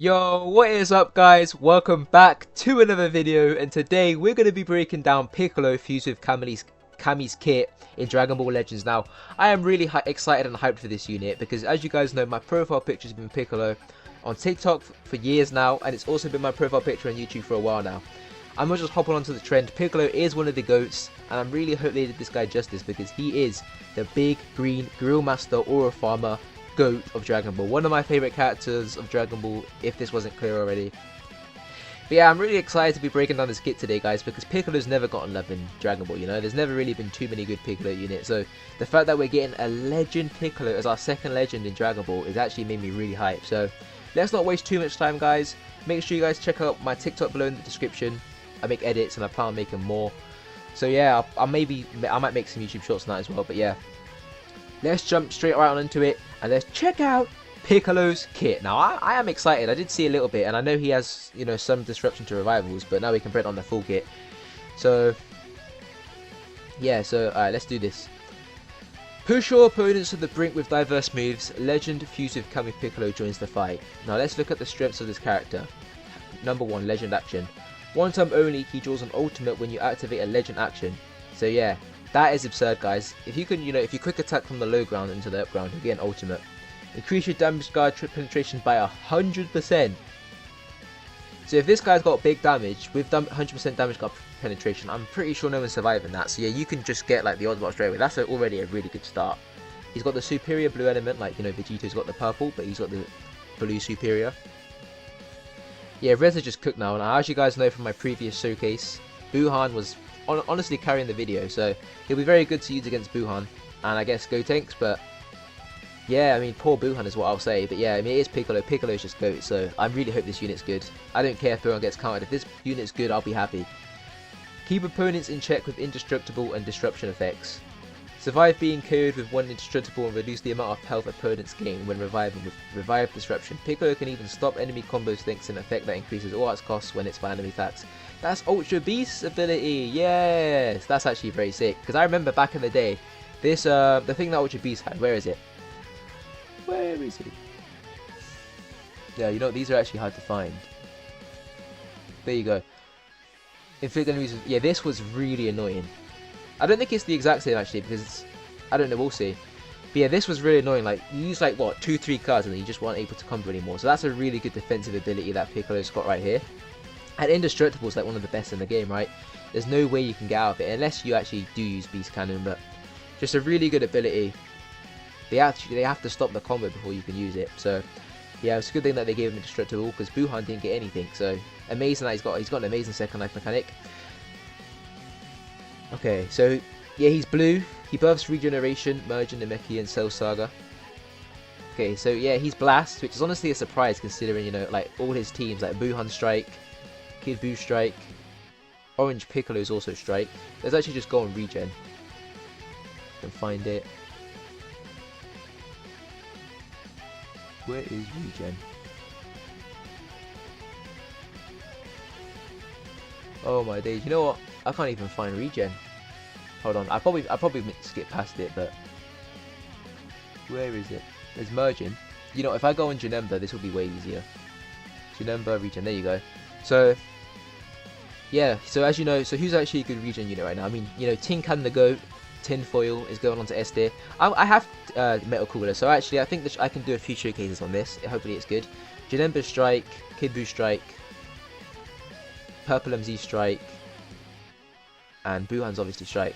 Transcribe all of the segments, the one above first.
Yo, what is up guys? Welcome back to another video, and today we're going to be breaking down Piccolo fused with Kami's kit in Dragon Ball Legends. Now, I am really excited and hyped for this unit because, as you guys know, my profile picture has been Piccolo on TikTok for years now, and it's also been my profile picture on YouTube for a while now. I'm just hopping onto the trend. Piccolo is one of the GOATs, and I really hope they did this guy justice because he is the big green grill master aura farmer GOAT of Dragon Ball. One of my favourite characters of Dragon Ball, if this wasn't clear already. But yeah, I'm really excited to be breaking down this kit today, guys, because Piccolo's never gotten love in Dragon Ball, you know? There's never really been too many good Piccolo units, so the fact that we're getting a legend Piccolo as our second legend in Dragon Ball is actually made me really hyped. So let's not waste too much time, guys. Make sure you guys check out my TikTok below in the description. I make edits and I plan on making more. So yeah, I might make some YouTube shorts on that as well, but yeah. Let's jump straight right on into it and let's check out Piccolo's kit. Now, I am excited. I did see a little bit, and I know he has, you know, some disruption to revivals, but now we can print on the full kit. So, yeah, alright, let's do this. Push your opponents to the brink with diverse moves. Legend fused with Kami Piccolo joins the fight. Now, let's look at the strengths of this character. Number 1, legend action. One time only, he draws an ultimate when you activate a legend action. So, yeah. That is absurd, guys. If you can, if you quick attack from the low ground into the up ground, you get an ultimate. Increase your damage guard penetration by 100%. So if this guy's got big damage with 100% damage guard penetration, I'm pretty sure no one's surviving that. So yeah, you can just get like the odds box straight away. That's already a really good start. He's got the superior blue element, like Vegeto's got the purple, but he's got the blue superior. Yeah, Reds are just cooked now, and as you guys know from my previous showcase, Buhan was honestly carrying the video, so he'll be very good to use against Buhan and I guess Gotenks. But yeah, I mean, poor Buhan is what I'll say. But yeah, I mean, it is Piccolo. Piccolo's just GOAT, so I really hope this unit's good. I don't care if Buhan gets countered. If this unit's good, I'll be happy. Keep opponents in check with indestructible and disruption effects. Survive being KO'd with one indestructible and reduce the amount of health opponents gain when reviving with Revive Disruption. Piccolo can even stop enemy combos thanks to an effect that increases all its costs when it's by enemy attacks. That's Ultra Beast's ability. Yes, that's actually very sick. Because I remember back in the day, this the thing that Ultra Beast had. Where is it? Where is it? Yeah, these are actually hard to find. There you go. Inflict enemies. Yeah, this was really annoying. I don't think it's the exact same actually, because I don't know, we'll see. But yeah, this was really annoying. Like, you use like what, 2-3 cards and then you just weren't able to combo anymore. So that's a really good defensive ability that Piccolo's got right here. And indestructible is like one of the best in the game, right? There's no way you can get out of it unless you actually do use Beast Cannon, but just a really good ability. They have to stop the combo before you can use it. So yeah, it's a good thing that they gave him indestructible because Buhan didn't get anything. So amazing that he's got an amazing second life mechanic. Okay, so yeah, he's blue. He buffs regeneration, Merging, Namekian, and Cell Saga. Okay, so yeah, he's Blast, which is honestly a surprise considering, like all his teams, like Buhan Strike, Kid Buu Strike, Orange Piccolo is also Strike. Let's actually just go on regen. Can find it. Where is regen? Oh my days! You know what? I can't even find regen. Hold on, I probably skip past it, but where is it? There's merging. If I go on Janemba, this will be way easier. Janemba regen. There you go. So yeah, so as you know, so who's actually a good regen unit right now? I mean, Tin Can the GOAT, Tinfoil is going on to S tier. I have Metal Cooler, so actually I think that I can do a few showcases on this. Hopefully it's good. Janemba Strike, Kid Buu Strike, Purple MZ Strike, and Buhan's obviously Strike.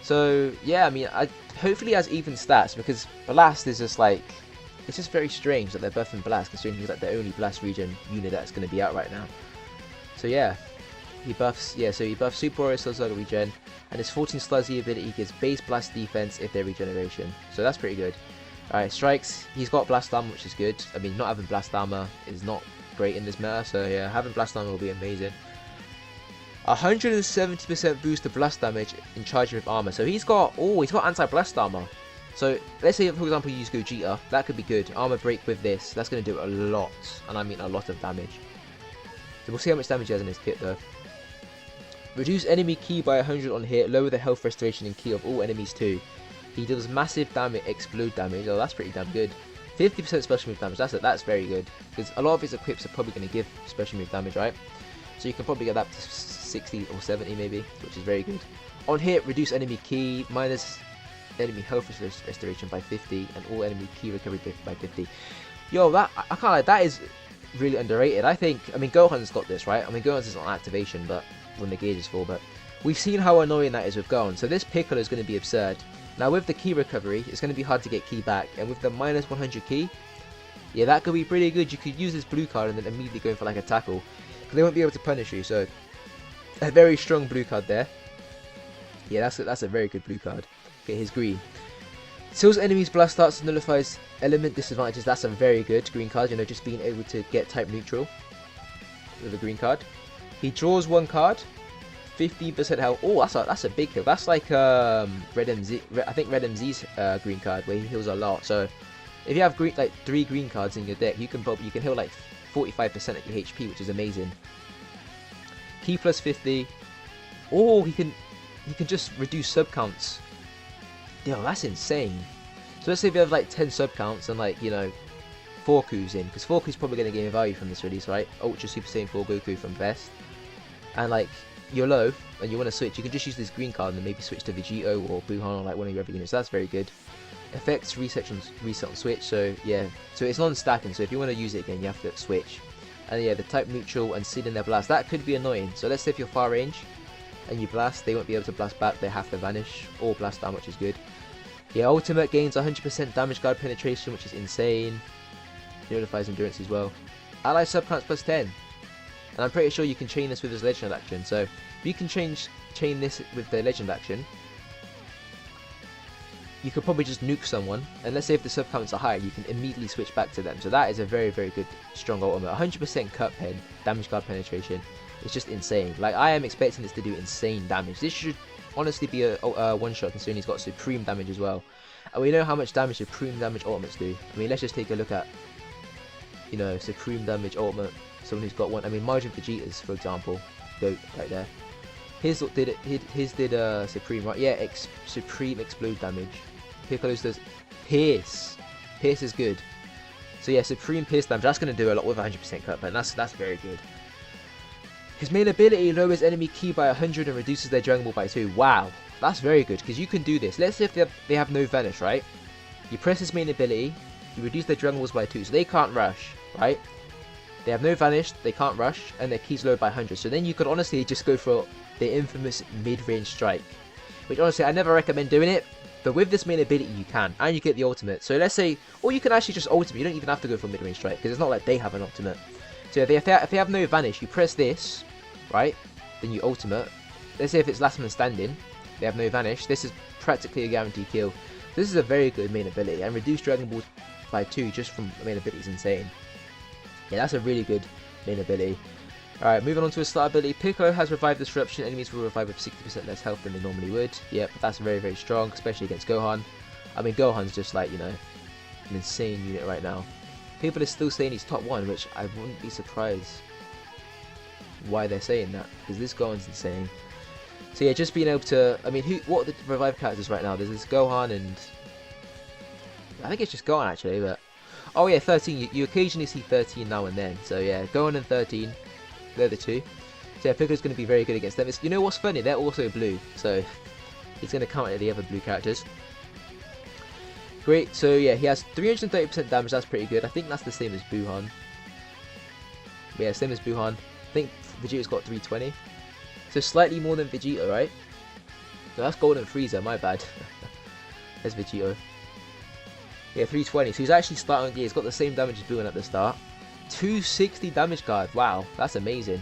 So yeah, I mean, hopefully he has even stats, because Blast is just like, it's just very strange that they're buffing Blast considering he's like the only Blast regen unit that's going to be out right now. So yeah, he buffs Super Aura Cell Saga regen, and his 14 Sluzzy ability gives base Blast defense if they're regeneration. So that's pretty good. Alright, strikes, he's got Blast Armor, which is good. I mean, not having Blast Armor is not great in this meta, so yeah, having Blast Armor will be amazing. 170% boost to blast damage in charging with armor. So he's got anti-blast armor. So let's say, for example, you use Gogeta, that could be good. Armor break with this, that's going to do a lot, and I mean a lot of damage. So we'll see how much damage he has in his kit though. Reduce enemy ki by 100 on hit, lower the health restoration and ki of all enemies too. He deals massive damage, explode damage. Oh, that's pretty damn good. 50% special move damage. That's very good, because a lot of his equips are probably going to give special move damage, right? So you can probably get that to 60 or 70 maybe, which is very good. On hit, reduce enemy ki, minus enemy health restoration by 50, and all enemy ki recovery by 50. Yo, that I can't lie, that is really underrated. I mean, Gohan's got this, right? I mean, Gohan's is on activation, but when the gauge is full, but we've seen how annoying that is with Gohan. So this Piccolo is going to be absurd. Now with the ki recovery, it's going to be hard to get ki back, and with the minus 100 ki, yeah, that could be pretty good. You could use this blue card and then immediately go for like a tackle, because they won't be able to punish you. So a very strong blue card there. Yeah, that's a very good blue card. Okay, here's green. Seals enemies blast darts and nullifies element disadvantages. That's a very good green card. You know, just being able to get type neutral with a green card. He draws one card. 15% health. Oh, that's a big heal. That's like Red MZ. I think Red MZ's green card where he heals a lot. So if you have green, like 3 green cards in your deck, you can heal like 45% of your HP, which is amazing. Ki plus 50. Oh, he can just reduce sub counts. Yo, that's insane. So let's say if you have like 10 sub counts and like, you know, 4Ku's in, because 4Ku's probably going to gain value from this release, right? Ultra Super Saiyan 4 Goku from Best. And like, you're low and you want to switch, you can just use this green card and then maybe switch to Vegito or Buhan or like one of your other units. So that's very good. Effects reset on switch, so yeah, so it's non-stacking, so if you want to use it again you have to switch. And yeah, the type neutral and sealing their blast, that could be annoying. So let's say if you're far range and you blast, they won't be able to blast back, they have to vanish or blast down, which is good. Yeah, ultimate gains 100% damage guard penetration, which is insane. Notifies endurance as well. Ally sub counts plus 10. And I'm pretty sure you can chain this with his legend action. So if you can chain this with the legend action, you could probably just nuke someone. And let's say if the sub counts are high, you can immediately switch back to them. So that is a very, very good, strong ultimate. 100% cut pen, damage guard penetration. It's just insane. Like, I am expecting this to do insane damage. This should honestly be a one-shot, considering he's got supreme damage as well. And we know how much damage supreme damage ultimates do. I mean, let's just take a look at, you know, supreme damage ultimate. Someone who's got one. I mean, Margin Vegeta's, for example, go right there. His did supreme, right? Yeah, supreme explode damage. Piccolo's does pierce. Pierce is good. So yeah, supreme pierce damage. That's going to do a lot with 100% cut, but that's very good. His main ability lowers enemy ki by 100 and reduces their Dragon Ball by 2. Wow, that's very good, because you can do this. Let's say if they have no vanish, right? You press his main ability, you reduce their Dragon Balls by 2, so they can't rush, right? They have no vanish, they can't rush, and their ki's lowered by 100. So then you could honestly just go for the infamous mid-range strike, which honestly I never recommend doing it, but with this main ability you can, and you get the ultimate. So let's say, or you can actually just ultimate. You don't even have to go for mid-range strike, because it's not like they have an ultimate. So if they have no vanish, you press this, right? Then you ultimate. Let's say if it's last man standing, they have no vanish. This is practically a guaranteed kill. This is a very good main ability, and reduce Dragon Balls by 2 just from the main ability is insane. Yeah, that's a really good main ability. Alright, moving on to his start ability. Piccolo has Revive Disruption. Enemies will revive with 60% less health than they normally would. Yep, that's very, very strong, especially against Gohan. I mean, Gohan's just like, you know, an insane unit right now. People are still saying he's top 1, which I wouldn't be surprised why they're saying that, because this Gohan's insane. So yeah, just being able to, I mean, what are the Revive characters right now? There's this Gohan and, I think it's just Gohan actually, but, oh yeah, 13, you occasionally see 13 now and then. So yeah, Gohan and 13, they're the two. So yeah, Piccolo's going to be very good against them. You know what's funny? They're also blue, so he's going to counter the other blue characters. Great, so yeah, he has 330% damage, that's pretty good. I think that's the same as Buhan. But yeah, same as Buhan. I think Vegeta's got 320. So slightly more than Vegeta, right? No, that's Golden Frieza, my bad. There's Vegeta. Yeah, 320. So he's actually starting, yeah, he's got the same damage as Buhan at the start. 260 damage guard, wow, that's amazing.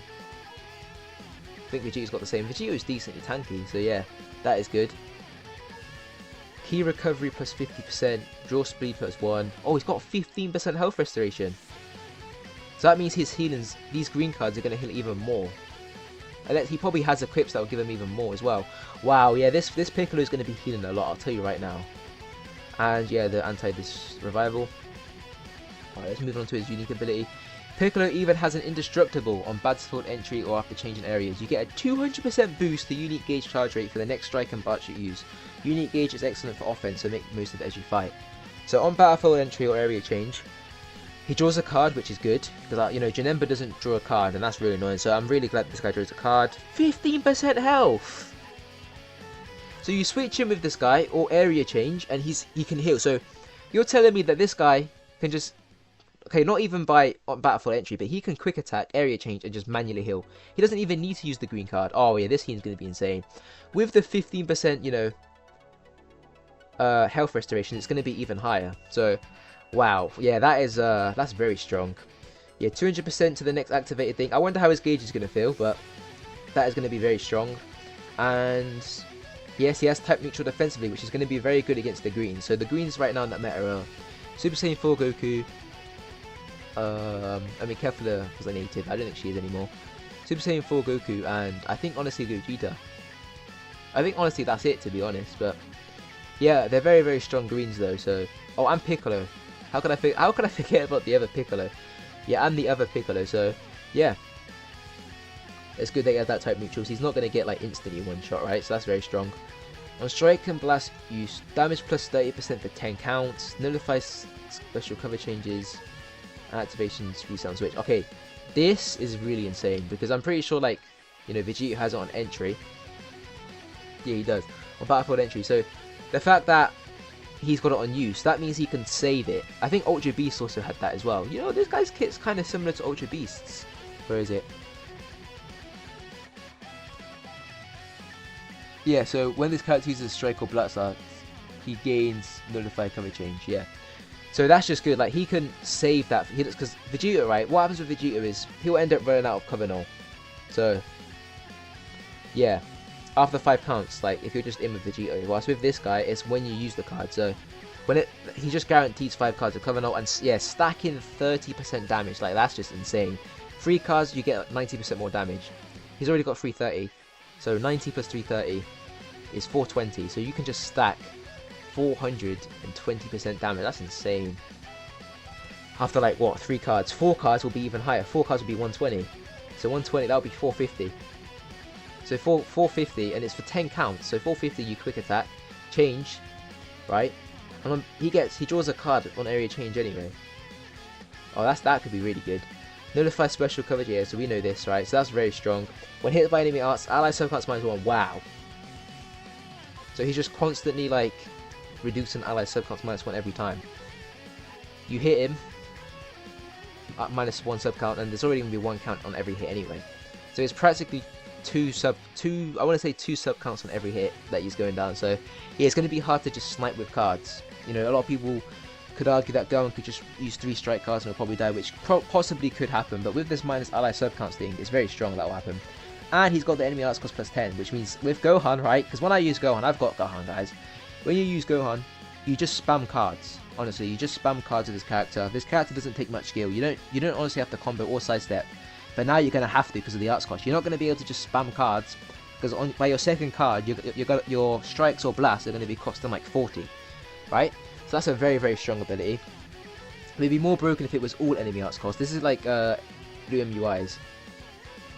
I think Vegeta's got the same. Vegeta's decently tanky, so yeah, that is good. Ki recovery plus 50%, draw speed plus 1. Oh, he's got 15% health restoration. So that means his healings, these green cards are going to heal even more. And he probably has equips that will give him even more as well. Wow, yeah, this Piccolo is going to be healing a lot, I'll tell you right now. And yeah, the anti-dis revival. Alright, let's move on to his unique ability. Piccolo even has an indestructible on battlefield entry or after changing areas. You get a 200% boost to unique gauge charge rate for the next strike and barch you use. Unique gauge is excellent for offense, so make most of it as you fight. So on battlefield entry or area change, he draws a card, which is good, because, you know, Janemba doesn't draw a card, and that's really annoying, so I'm really glad this guy draws a card. 15% health! So you switch him with this guy, or area change, and he can heal. So you're telling me that this guy can just... Okay, not even on battlefield entry, but he can quick attack, area change, and just manually heal. He doesn't even need to use the green card. Oh yeah, this team's going to be insane. With the 15%, you know, health restoration, it's going to be even higher. So, wow. Yeah, that's very strong. Yeah, 200% to the next activated thing. I wonder how his gauge is going to feel, but that is going to be very strong. And yes, he has type neutral defensively, which is going to be very good against the greens. So the greens right now in that meta are Super Saiyan 4 Goku. I mean, Kefla was a native. I don't think she is anymore. Super Saiyan 4 Goku, and I think honestly Gogeta. I think honestly that's it, to be honest. But yeah, they're very, very strong greens though. So, oh, and Piccolo. How could I forget about the other Piccolo? Yeah, and the other Piccolo. So yeah, it's good that he has that type neutral. So he's not going to get like instantly one shot, right? So that's very strong. On strike and blast use, damage plus 30% for 10 counts. Nullifies special cover changes. Activations, resound switch. Okay, this is really insane because I'm pretty sure, like, you know, Vegeta has it on entry. Yeah, he does on battlefield entry. So the fact that he's got it on use, that means he can save it. I think Ultra Beast also had that as well. You know, this guy's kit's kind of similar to Ultra Beast's. Where is it? Yeah, so when this character uses strike or blast art, he gains nullify cover change. Yeah. So that's just good, like he can save that, because Vegeta, right, what happens with Vegeta is he'll end up running out of cover null. So, yeah, after 5 counts, like if you're just in with Vegeta, whilst with this guy, it's when you use the card. So, he just guarantees 5 cards of cover null, and yeah, stacking 30% damage, like that's just insane. 3 cards, you get 90% more damage. He's already got 330, so 90 plus 330 is 420, so you can just stack 420% damage. That's insane. After like what, 3 cards? 4 cards will be even higher. 4 cards will be 120. So 120, that would be 450. So 450, and it's for 10 counts. So 450, you quick attack, change, right? And he draws a card on area change anyway. Oh, that could be really good. Nullify special coverage here, so we know this, right? So that's very strong. When hit by enemy arts, ally subcards -1. Wow. So he's just constantly like reducing ally subcounts -1 every time. You hit him at -1 subcount, and there's already going to be 1 count on every hit anyway. So it's practically two subcounts on every hit that he's going down. So yeah, it's going to be hard to just snipe with cards. You know, a lot of people could argue that Gohan could just use 3 strike cards and will probably die, which possibly could happen. But with this minus ally subcounts thing, it's very strong that will happen. And he's got the enemy arts cost +10, which means with Gohan, right? Because when I use Gohan, I've got Gohan, guys. When you use Gohan, you just spam cards. Honestly, you just spam cards with this character. This character doesn't take much skill. You don't honestly have to combo or sidestep. But now you're gonna have to because of the arts cost. You're not gonna be able to just spam cards because by your second card, your strikes or blasts are gonna be costing like 40, right? So that's a very, very strong ability. It would be more broken if it was all enemy arts cost. This is like blue MUIs.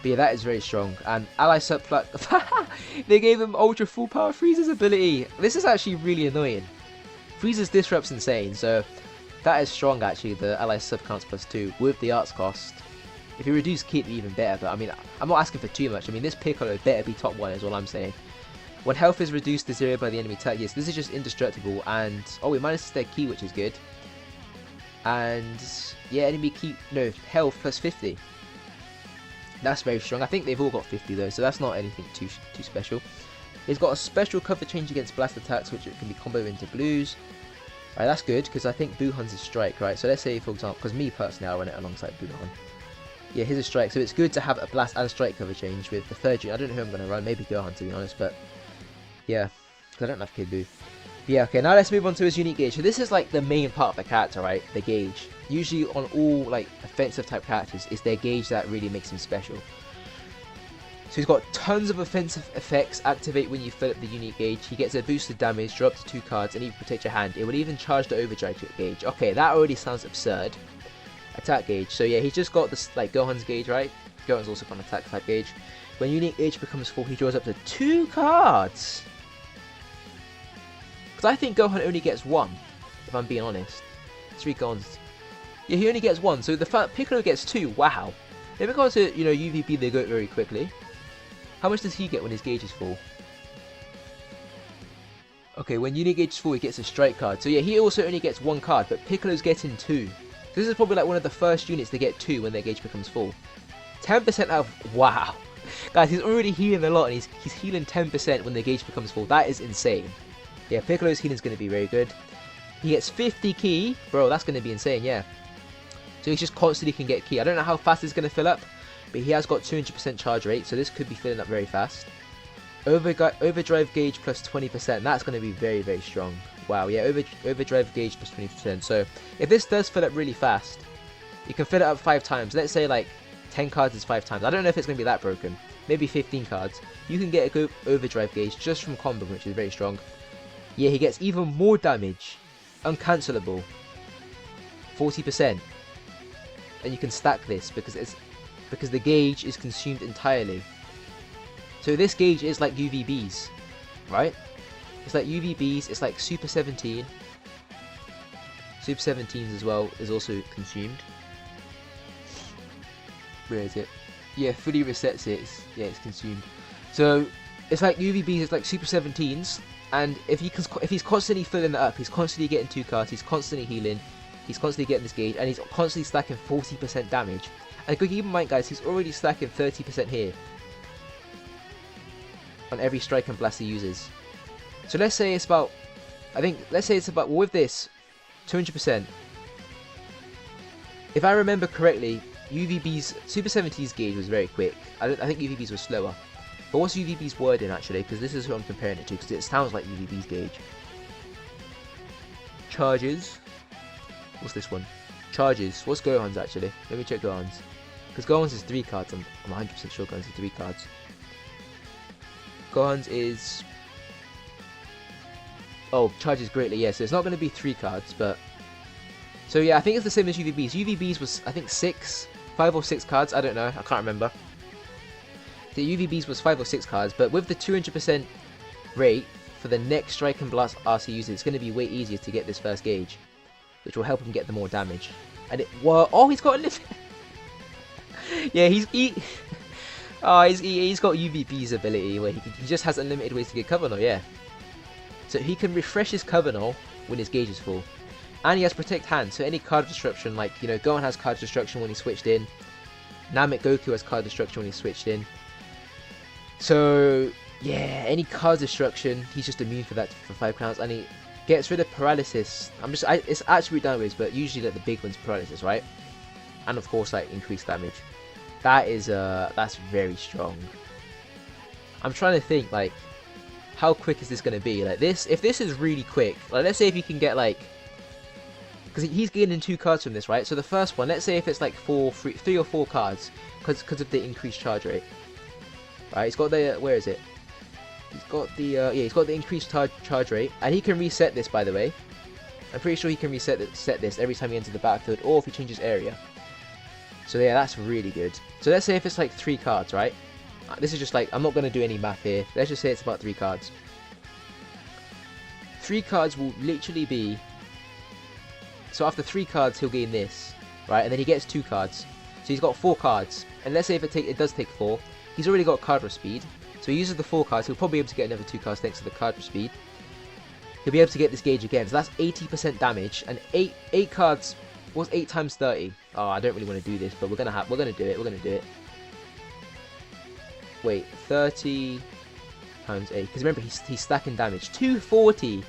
But yeah, that is very strong. And ally subplat, they gave him ultra full power Frieza's ability. This is actually really annoying. Frieza's disrupt's insane, so that is strong actually, the ally subcounts +2 with the arts cost. If you reduce Ki, even better, but I mean, I'm not asking for too much. I mean, this Piccolo better be top 1 is all I'm saying. When health is reduced to 0 by the enemy attack, yes, this is just indestructible, and oh, it minuses their Ki, which is good. And yeah, enemy Ki, no, health +50. That's very strong. I think they've all got 50 though, so that's not anything too special. He's got a special cover change against blast attacks, which it can be comboed into blues. Right, that's good, because I think Buhan's a strike, right? So let's say, for example, because me personally, I run it alongside Buhan. Yeah, here's a strike, so it's good to have a blast and strike cover change with the third unit. I don't know who I'm going to run, maybe Gohan to be honest, but yeah, because I don't have Kid Buu. Yeah, okay, now let's move on to his unique gauge. So this is like the main part of the character, right? The gauge. Usually on all like offensive type characters, it's their gauge that really makes him special. So he's got tons of offensive effects activate when you fill up the unique gauge. He gets a boosted damage, drop to 2 cards, and even protect your hand. It will even charge the overdrive gauge. Okay, that already sounds absurd. Attack gauge. So yeah, he's just got this like Gohan's gauge, right? Gohan's also got an attack type gauge. When unique gauge becomes full, he draws up to 2 cards. Because I think Gohan only gets 1. if I'm being honest. 3 Gohans. Yeah, he only gets 1, so the fact Piccolo gets 2, wow. In regards to, you know, UVB, they go very quickly. How much does he get when his gauge is full? Okay, when unit gauge is full, he gets a strike card. So yeah, he also only gets 1 card, but Piccolo's getting 2. So this is probably like one of the first units to get 2 when their gauge becomes full. 10% out of... Wow. Guys, he's already healing a lot, and he's healing 10% when the gauge becomes full. That is insane. Yeah, Piccolo's healing is going to be very good. He gets 50 ki. Bro, that's going to be insane, yeah. So he's just constantly can get ki. I don't know how fast it's going to fill up, but he has got 200% charge rate, so this could be filling up very fast. Overdrive gauge plus 20%. That's going to be very, very strong. Wow, yeah, overdrive gauge plus 20%. So if this does fill up really fast, you can fill it up 5 times. Let's say like 10 cards is 5 times. I don't know if it's going to be that broken. Maybe 15 cards. You can get a good overdrive gauge just from combo, which is very strong. Yeah, he gets even more damage. Uncancelable. 40%. And you can stack this because the gauge is consumed entirely. So this gauge is like UVBs, right? It's like UVBs, it's like Super 17. Super 17s as well is also consumed. Where is it? Yeah, fully resets it. It's consumed. So it's like UVBs, it's like Super 17s, and if he's constantly filling it up, he's constantly getting 2 cards, he's constantly healing, he's constantly getting this gauge, and he's constantly stacking 40% damage. And keep in mind, guys, he's already stacking 30% here on every strike and blast he uses. So let's say it's about, well, with this, 200%. If I remember correctly, UVB's Super 70's gauge was very quick. I think UVB's was slower. But what's UVB's wording actually? Because this is who I'm comparing it to, because it sounds like UVB's gauge. Charges. What's this one? Charges. What's Gohan's actually? Let me check Gohan's. Because Gohan's is 3 cards. I'm 100% sure Gohan's is 3 cards. Gohan's is... Oh, charges greatly, yeah. So it's not going to be 3 cards, but... So yeah, I think it's the same as UVB's. UVB's was, I think, 5 or 6 cards. I don't know. I can't remember. The UVB's was 5 or 6 cards, but with the 200% rate for the next Strike and Blast RC user, it's going to be way easier to get this first gauge, which will help him get the more damage. And it... Whoa, oh, he's got a limit! Yeah, he's got UVB's ability where he just has unlimited ways to get cover now, yeah. So he can refresh his cover now when his gauge is full. And he has Protect Hand, so any card destruction, like, you know, Gohan has card destruction when he switched in. Namek Goku has card destruction when he switched in. So, yeah, any card destruction, he's just immune for that for 5 counts. And he gets rid of paralysis. It's attribute downwards, but usually like the big one's paralysis, right? And of course, like, increased damage. That's very strong. I'm trying to think, like, how quick is this going to be? Like, if this is really quick, like, let's say if you can get, like, because he's gaining 2 cards from this, right? So the first one, let's say if it's like 3 or 4 cards, because of the increased charge rate, right? He's got the, where is it? He's got the, yeah, he's got the increased charge rate, and he can reset this, by the way. I'm pretty sure he can set this every time he enters the battlefield, or if he changes area. So yeah, that's really good. So let's say if it's like 3 cards, right? This is just like, I'm not going to do any math here. Let's just say it's about 3 cards. 3 cards will literally be... So after 3 cards, he'll gain this, right? And then he gets 2 cards. So he's got 4 cards. And let's say if it does take 4, he's already got card rush speed. So he uses the 4 cards. He'll probably be able to get another 2 cards thanks to the card rush speed. He'll be able to get this gauge again. So that's 80% damage. And 8 cards... What's 8 times 30? Oh, I don't really want to do this, but we're gonna do it. Wait, 30 times 8. Because remember, he's stacking damage. 240.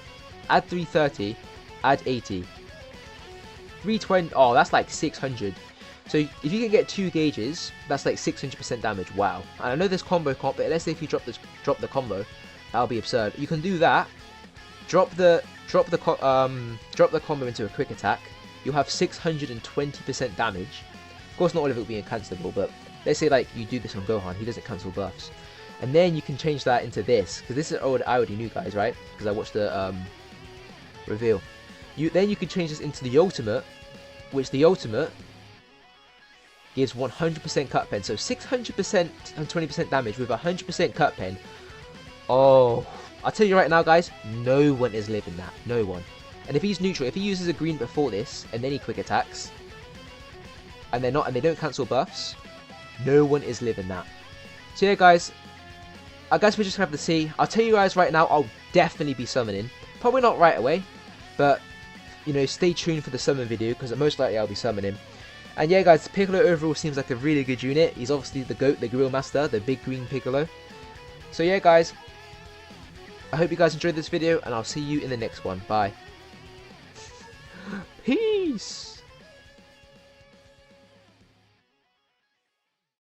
Add 330. Add 80. 320. Oh, that's like 600. So if you can get 2 gauges, that's like 600% damage. Wow. And I know there's combo comp, but let's say if you drop the combo, that'll be absurd. You can do that. Drop the combo into a quick attack. You'll have 620% damage. Of course, not all of it will be uncancelable, but let's say like you do this on Gohan, he doesn't cancel buffs. And then you can change that into this, because this is I already knew, guys, right? Because I watched the reveal. Then you can change this into the ultimate, which the ultimate gives 100% cut pen. So 600% and 20% damage with 100% cut pen. Oh, I'll tell you right now, guys, no one is living that. No one. And if he's neutral, if he uses a green before this, and then he quick attacks, and they don't cancel buffs, no one is living that. So yeah, guys, I guess we're just gonna have to see. I'll tell you guys right now, I'll definitely be summoning. Probably not right away, but you know, stay tuned for the summon video because most likely I'll be summoning. And yeah, guys, Piccolo overall seems like a really good unit. He's obviously the GOAT, the Grill Master, the big green Piccolo. So yeah, guys, I hope you guys enjoyed this video, and I'll see you in the next one. Bye. Peace.